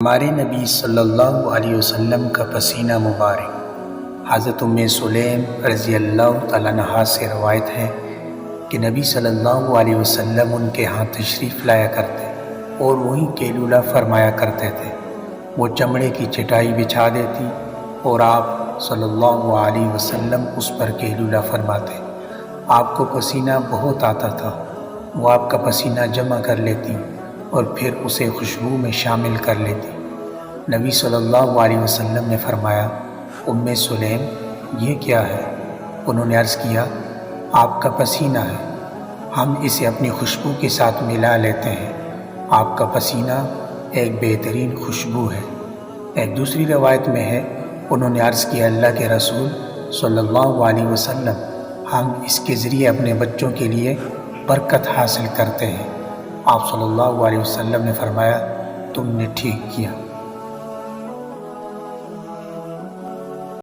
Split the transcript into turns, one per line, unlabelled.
ہمارے نبی صلی اللہ علیہ وسلم کا پسینہ مبارک۔ حضرت ام سلیم رضی اللہ تعالیٰ عنہا سے روایت ہے کہ نبی صلی اللہ علیہ وسلم ان کے ہاں تشریف لایا کرتے اور وہیں قیلولہ فرمایا کرتے تھے۔ وہ چمڑے کی چٹائی بچھا دیتی اور آپ صلی اللہ علیہ وسلم اس پر قیلولہ فرماتے۔ آپ کو پسینہ بہت آتا تھا، وہ آپ کا پسینہ جمع کر لیتی اور پھر اسے خوشبو میں شامل کر لیتی۔ نبی صلی اللہ علیہ وسلم نے فرمایا، ام سلیم یہ کیا ہے؟ انہوں نے عرض کیا، آپ کا پسینہ ہے، ہم اسے اپنی خوشبو کے ساتھ ملا لیتے ہیں۔ آپ کا پسینہ ایک بہترین خوشبو ہے۔ ایک دوسری روایت میں ہے، انہوں نے عرض کیا، اللہ کے رسول صلی اللہ علیہ وسلم، ہم اس کے ذریعے اپنے بچوں کے لیے برکت حاصل کرتے ہیں۔ آپ صلی اللہ علیہ وسلم نے فرمایا، تم نے ٹھیک کیا۔